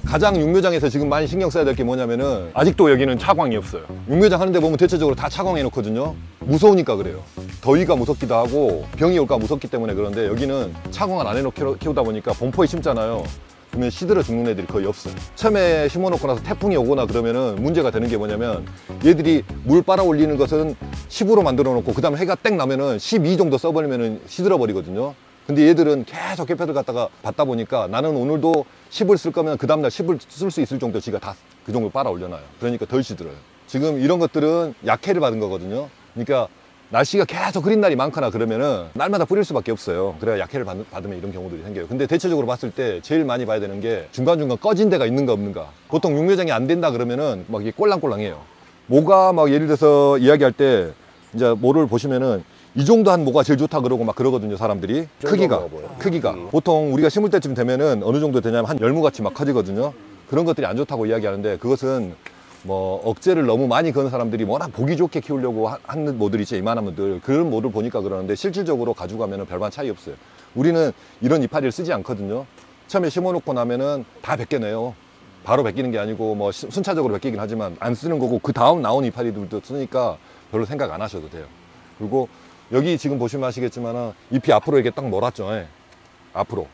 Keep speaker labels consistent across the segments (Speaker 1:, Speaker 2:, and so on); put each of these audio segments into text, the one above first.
Speaker 1: 가장 육묘장에서 지금 많이 신경 써야 될 게 뭐냐면은 아직도 여기는 차광이 없어요. 육묘장 하는데 보면 대체적으로 다 차광해 놓거든요. 무서우니까 그래요. 더위가 무섭기도 하고 병이 올까 무섭기 때문에 그런데 여기는 차광을 안 해놓고 키우다 보니까 범퍼에 심잖아요. 그러면 시들어 죽는 애들이 거의 없어요. 처음에 심어놓고 나서 태풍이 오거나 그러면은 문제가 되는 게 뭐냐면 얘들이 물 빨아 올리는 것은 10으로 만들어 놓고 그 다음에 해가 땡 나면은 12 정도 써버리면은 시들어 버리거든요. 근데 얘들은 계속 햇볕을 갖다가 받다 보니까 나는 오늘도 10을 쓸 거면 그 다음날 10을 쓸 수 있을 정도 지가 다 그 정도 빨아 올려놔요. 그러니까 덜 시들어요. 지금 이런 것들은 약해를 받은 거거든요. 그러니까 날씨가 계속 흐린 날이 많거나 그러면은 날마다 뿌릴 수밖에 없어요. 그래야 약해를 받으면 이런 경우들이 생겨요. 근데 대체적으로 봤을 때 제일 많이 봐야 되는 게 중간중간 꺼진 데가 있는가 없는가. 보통 육묘장이 안 된다 그러면은 막 이게 꼴랑꼴랑해요. 모가 막 예를 들어서 이야기할 때 이제 모를 보시면은 이 정도 한 모가 제일 좋다 그러고 막 그러거든요, 사람들이. 크기가 보통 우리가 심을 때쯤 되면은 어느 정도 되냐면 한 열무같이 막 커지거든요. 그런 것들이 안 좋다고 이야기하는데 그것은 뭐 억제를 너무 많이 거는 사람들이 워낙 보기 좋게 키우려고 하는 모들 있죠, 이만한 분들. 그런 모를 보니까 그러는데 실질적으로 가져가면은 별반 차이 없어요. 우리는 이런 이파리를 쓰지 않거든요. 처음에 심어놓고 나면은 다 벗겨내요. 바로 벗기는 게 아니고 뭐 순차적으로 벗기긴 하지만 안 쓰는 거고 그 다음 나온 이파리들도 쓰니까 별로 생각 안 하셔도 돼요. 그리고 여기 지금 보시면 아시겠지만 잎이 앞으로 이렇게 딱 몰았죠. 예. 앞으로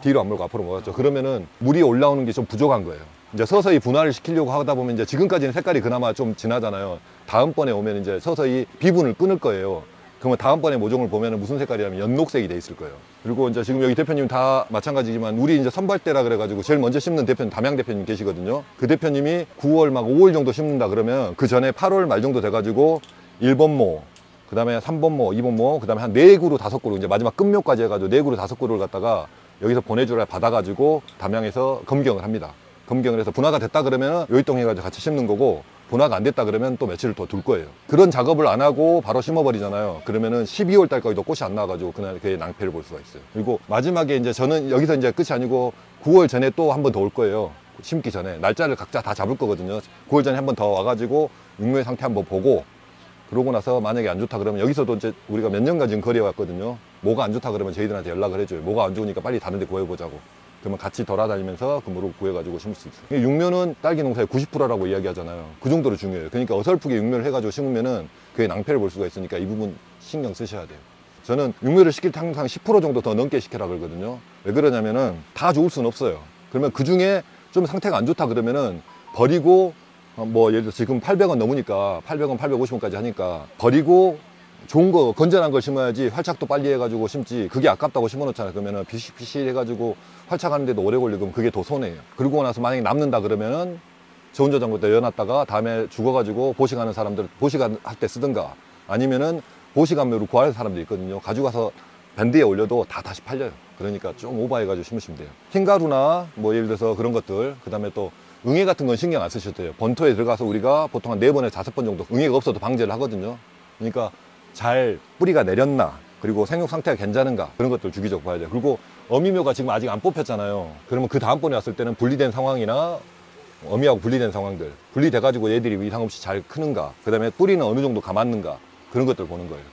Speaker 1: 뒤로 안 몰고 앞으로 몰았죠. 그러면은 물이 올라오는 게 좀 부족한 거예요. 이제 서서히 분화를 시키려고 하다 보면 이제 지금까지는 색깔이 그나마 좀 진하잖아요. 다음번에 오면 이제 서서히 비분을 끊을 거예요. 그러면 다음번에 모종을 보면은 무슨 색깔이라면 연녹색이 돼 있을 거예요. 그리고 이제 지금 여기 대표님 다 마찬가지지만 우리 이제 선발대라 그래가지고 제일 먼저 심는 대표님 담양 대표님 계시거든요. 그 대표님이 9월 막 5월 정도 심는다 그러면 그 전에 8월 말 정도 돼가지고 1번모 그 다음에 3번모, 2번모, 그 다음에 한 4그루, 5그루, 이제 마지막 끝묘까지 해가지고 4그루, 5그루를 갖다가 여기서 보내주라 받아가지고 담양에서 검경을 합니다. 검경을 해서 분화가 됐다 그러면 요이동 해가지고 같이 심는 거고 분화가 안 됐다 그러면 또 며칠을 더 둘 거예요. 그런 작업을 안 하고 바로 심어버리잖아요. 그러면은 12월 달까지도 꽃이 안 나와가지고 그날 그의 낭패를 볼 수가 있어요. 그리고 마지막에 이제 저는 여기서 이제 끝이 아니고 9월 전에 또 한 번 더 올 거예요. 심기 전에 날짜를 각자 다 잡을 거거든요. 9월 전에 한 번 더 와가지고 육묘의 상태 한번 보고 그러고 나서 만약에 안 좋다 그러면 여기서도 이제 우리가 몇 년간 지금 거래해왔거든요. 뭐가 안 좋다 그러면 저희들한테 연락을 해줘요. 뭐가 안 좋으니까 빨리 다른 데 구해보자고. 그러면 같이 돌아다니면서 그 물을 구해가지고 심을 수 있어요. 육묘는 딸기 농사의 90%라고 이야기하잖아요. 그 정도로 중요해요. 그러니까 어설프게 육묘를 해가지고 심으면은 그게 낭패를 볼 수가 있으니까 이 부분 신경 쓰셔야 돼요. 저는 육묘를 시킬 때 항상 10% 정도 더 넘게 시키라 그러거든요. 왜 그러냐면은 다 좋을 수는 없어요. 그러면 그 중에 좀 상태가 안 좋다 그러면은 버리고 뭐 예를 들어 지금 800원 넘으니까 800원, 850원까지 하니까 버리고 좋은 거 건전한 걸 심어야지 활착도 빨리 해가지고 심지. 그게 아깝다고 심어놓잖아요. 그러면은 비실비실 해가지고 활착하는데도 오래 걸리고 그게 더 손해예요. 그러고 나서 만약에 남는다 그러면은 저 혼자 잠그다 여놨다가 다음에 죽어가지고 보식하는 사람들 보식할 때 쓰든가 아니면은 보식감료로 구할 사람들이 있거든요. 가져가서 밴드에 올려도 다 다시 팔려요. 그러니까 좀 오버해가지고 심으시면 돼요. 흰가루나 뭐 예를 들어서 그런 것들 그 다음에 또 응애 같은 건 신경 안 쓰셔도 돼요. 본토에 들어가서 우리가 보통 한 4번에서 5번 정도 응애가 없어도 방제를 하거든요. 그러니까 잘 뿌리가 내렸나 그리고 생육 상태가 괜찮은가 그런 것들 주기적으로 봐야 돼요. 그리고 어미묘가 지금 아직 안 뽑혔잖아요. 그러면 그 다음번에 왔을 때는 분리된 상황이나 어미하고 분리된 상황들 분리돼 가지고 얘들이 이상 없이 잘 크는가 그 다음에 뿌리는 어느 정도 감았는가 그런 것들 보는 거예요.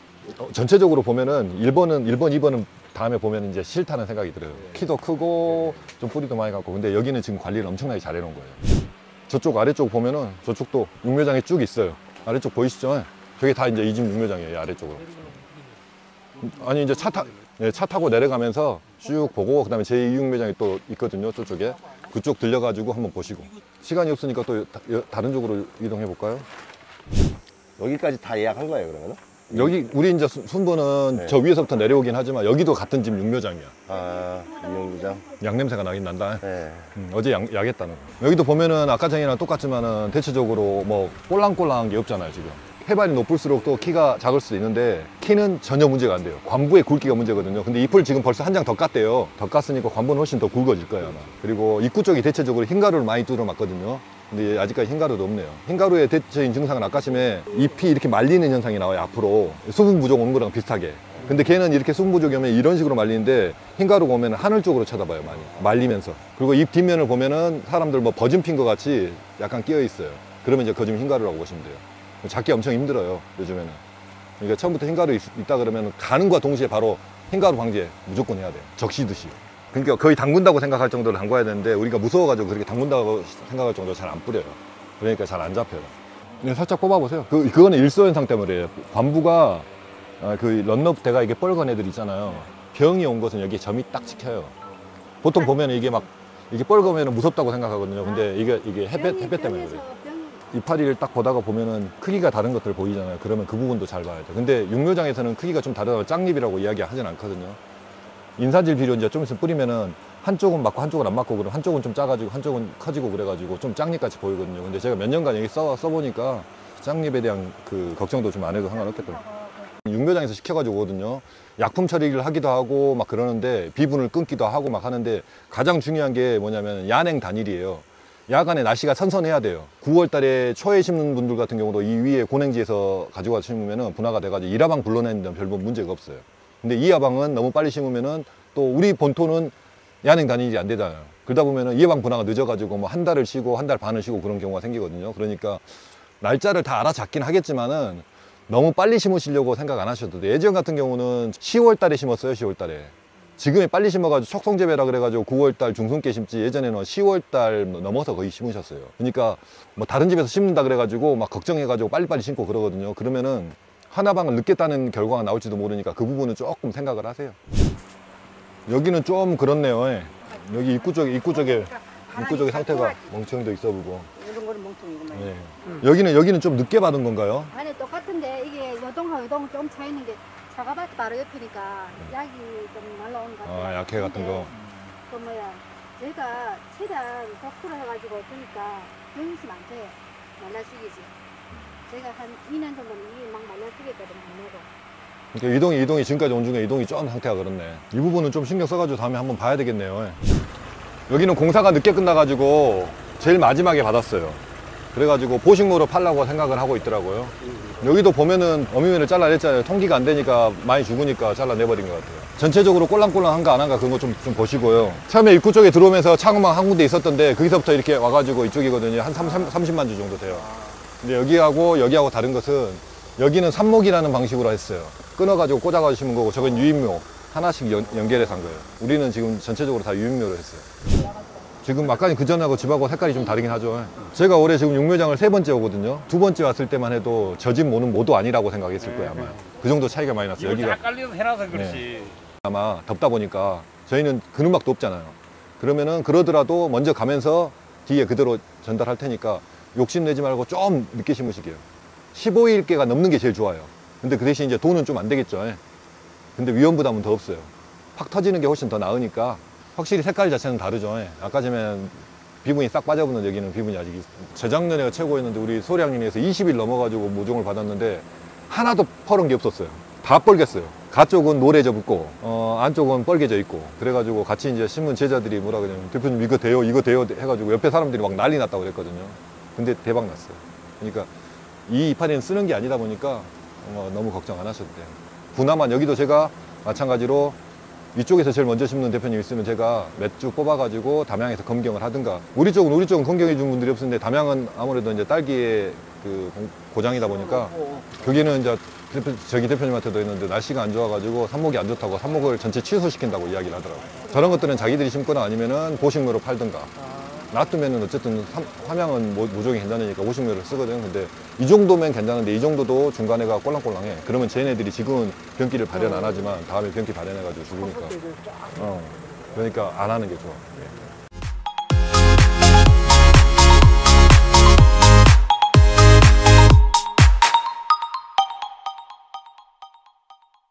Speaker 1: 전체적으로 보면은 1번, 2번은 다음에 보면 이제 싫다는 생각이 들어요. 키도 크고 좀 뿌리도 많이 갖고. 근데 여기는 지금 관리를 엄청나게 잘 해놓은 거예요. 저쪽 아래쪽 보면은 저쪽도 육묘장이 쭉 있어요. 아래쪽 보이시죠? 저게 다 이제 이 집 육묘장이에요. 아래쪽으로. 아니 이제 차 타고 내려가면서 쭉 보고 그다음에 제2육묘장이 또 있거든요. 저쪽에 그쪽 들려가지고 한번 보시고. 시간이 없으니까 또 다른 쪽으로 이동해 볼까요?
Speaker 2: 여기까지 다 예약한 거예요, 그러면은?
Speaker 1: 여기 우리 이제 순번은 네. 저 위에서부터 내려오긴 하지만 여기도 같은 집 육묘장이야.
Speaker 2: 아, 육묘장.
Speaker 1: 약 냄새가 나긴 난다.
Speaker 2: 네.
Speaker 1: 어제 약했다는 거. 여기도 보면은 아까 전이랑 똑같지만은 대체적으로 뭐 꼴랑꼴랑한 게 없잖아요 지금. 해발이 높을수록 또 키가 작을 수도 있는데 키는 전혀 문제가 안 돼요. 관부의 굵기가 문제거든요. 근데 잎을 지금 벌써 한 장 더 깠대요. 더 깠으니까 관부는 훨씬 더 굵어질 거예요 아마. 그리고 입구 쪽이 대체적으로 흰가루를 많이 뚫어놨거든요. 근데 아직까지 흰가루도 없네요. 흰가루의 대체적인 증상은 아까심에 잎이 이렇게 말리는 현상이 나와요. 앞으로 수분 부족 오는 거랑 비슷하게. 근데 걔는 이렇게 수분 부족이 오면 이런 식으로 말리는데 흰가루가 오면 하늘 쪽으로 쳐다봐요. 많이 말리면서. 그리고 잎 뒷면을 보면은 사람들 뭐 버즘 핀 것 같이 약간 끼어 있어요. 그러면 이제 거즘 흰가루라고 보시면 돼요. 잡기 엄청 힘들어요 요즘에는. 그러니까 처음부터 흰가루 있다 그러면 가는과 동시에 바로 흰가루 방제 무조건 해야 돼요. 적시듯이. 그러니까 거의 담근다고 생각할 정도로 담궈야 되는데 우리가 무서워가지고 그렇게 담근다고 생각할 정도로 잘 안 뿌려요. 그러니까 잘 안 잡혀요. 그냥 살짝 뽑아보세요. 그거는 일소현상 때문에 관부가 그 런너부대가 이게 뻘건 애들 있잖아요. 병이 온 것은 여기에 점이 딱 찍혀요. 보통 보면 이게 막 이게 뻘거면 무섭다고 생각하거든요. 근데 이게 햇볕 때문에 그래요. 이파리를 딱 보다가 보면은 크기가 다른 것들 보이잖아요. 그러면 그 부분도 잘 봐야 돼. 근데 육묘장에서는 크기가 좀 다르다고 짱잎이라고 이야기 하진 않거든요. 인산질 비료 이제 좀 있으면 뿌리면은 한쪽은 맞고 한쪽은 안 맞고 그러면 한쪽은 좀 작아지고 한쪽은 커지고 그래가지고 좀 짱잎같이 보이거든요. 근데 제가 몇 년간 여기 써보니까 짱잎에 대한 그 걱정도 좀 안 해도 상관없겠더라고요. 육묘장에서 시켜가지고 오거든요. 약품 처리를 하기도 하고 막 그러는데 비분을 끊기도 하고 막 하는데 가장 중요한 게 뭐냐면 야냉 단일이에요. 야간에 날씨가 선선해야 돼요. 9월 달에 초에 심는 분들 같은 경우도 이 위에 고냉지에서 가지고 심으면 분화가 돼가지고 일화방 불러내는 데는 별 문제가 없어요. 근데 이하방은 너무 빨리 심으면은 또 우리 본토는 야냉 단일이 안 되잖아요. 그러다 보면은 이하방 분화가 늦어가지고 뭐 한 달을 쉬고 한 달 반을 쉬고 그런 경우가 생기거든요. 그러니까 날짜를 다 알아잡긴 하겠지만은 너무 빨리 심으시려고 생각 안 하셔도 돼요. 예전 같은 경우는 10월 달에 심었어요. 10월 달에. 지금에 빨리 심어가지고 척송재배라 그래가지고 9월 달 중순께 심지 예전에는 10월 달 넘어서 거의 심으셨어요. 그러니까 뭐 다른 집에서 심는다 그래가지고 막 걱정해가지고 빨리빨리 심고 그러거든요. 그러면은 하나방을 늦게 따는 결과가 나올지도 모르니까 그 부분은 조금 생각을 하세요. 여기는 좀 그렇네요. 예. 여기 입구 쪽에 상태가 멍청이도 있어 보고.
Speaker 3: 이런 거는 멍청이구만.
Speaker 1: 예. 여기는 좀 늦게 받은 건가요?
Speaker 3: 아니 똑같은데 이게 요동하고 요동 좀 차이는 게 사과밭 바로 옆이니까 약이 좀 날라오는 것 같아요.
Speaker 1: 약해 같은 거.
Speaker 3: 그 뭐야, 제가 최대한 덕후를 해가지고 주니까 병이 있으면 안 돼요. 말라쓰기지. 제가 한 2년 정도는 이게 막 말라쓰겠거든요. 안 내고.
Speaker 1: 그러니까 이동이 지금까지 온 중에 이동이 좀 상태가 그렇네. 이 부분은 좀 신경 써가지고 다음에 한번 봐야 되겠네요. 예. 여기는 공사가 늦게 끝나가지고 제일 마지막에 받았어요. 그래가지고 보식모로 팔라고 생각을 하고 있더라고요. 여기도 보면은 어미면을 잘라냈잖아요. 통기가 안 되니까 많이 죽으니까 잘라내버린 것 같아요. 전체적으로 꼴랑꼴랑한가 안 한가 그런 거 좀 보시고요. 처음에 입구 쪽에 들어오면서 창호망 한 군데 있었던데 거기서부터 이렇게 와가지고 이쪽이거든요. 한 30만 주 정도 돼요. 근데 여기하고 다른 것은 여기는 삽목이라는 방식으로 했어요. 끊어가지고 꽂아가지고 심은 거고 저건 유인묘 하나씩 연결해서 한 거예요. 우리는 지금 전체적으로 다 유인묘로 했어요. 지금 아까 그 전하고 집하고 색깔이 좀 다르긴 하죠. 제가 올해 지금 육묘장을 3번째 오거든요. 2번째 왔을 때만 해도 저 집 모는 모도 아니라고 생각했을 거예요 아마. 그 정도 차이가 많이 났어요.
Speaker 4: 여기가 깔려서 해놔서 그렇지.
Speaker 1: 아마 덥다 보니까 저희는 그늘막도 없잖아요. 그러면은 그러더라도 먼저 가면서 뒤에 그대로 전달할 테니까 욕심내지 말고 좀 늦게 심으시게요. 15일께가 넘는 게 제일 좋아요. 근데 그 대신 이제 돈은 좀 안 되겠죠. 근데 위험 부담은 더 없어요. 팍 터지는 게 훨씬 더 나으니까 확실히 색깔 자체는 다르죠. 아까 전에 비분이 싹 빠져버는 여기는 비분이 아직 재작년에가 최고였는데 우리 소량인에서 20일 넘어가지고 모종을 받았는데 하나도 퍼른 게 없었어요. 다 뻘겠어요. 가쪽은 노래져 붙고 안쪽은 뻘개져 있고 그래가지고 같이 이제 신문 제자들이 뭐라 그러냐면 대표님 이거 돼요 해가지고 옆에 사람들이 막 난리 났다고 그랬거든요. 근데 대박 났어요. 그러니까 이 이파리는 쓰는 게 아니다 보니까 너무 걱정 안 하셔도 돼요. 분화만 여기도 제가 마찬가지로 이쪽에서 제일 먼저 심는 대표님 있으면 제가 몇 주 뽑아가지고 담양에서 검경을 하든가 우리 쪽은 검경해 준 분들이 없었는데 담양은 아무래도 이제 딸기의 그 고장이다 보니까 거기는 이제 저기 대표님한테도 했는데 날씨가 안 좋아가지고 삽목이 안 좋다고 삽목을 전체 취소시킨다고 이야기를 하더라고요. 저런 것들은 자기들이 심거나 아니면은 보식묘로 팔든가 놔두면은 어쨌든 함양은 모종이 괜찮으니까 보식묘를 쓰거든. 근데 이 정도면 괜찮은데 이 정도도 중간에가 꼴랑꼴랑해. 그러면 쟤네들이 지금은 병기를 발현 안 하지만 다음에 병기 발현해가지고 죽으니까. 그러니까 안 하는 게 좋아.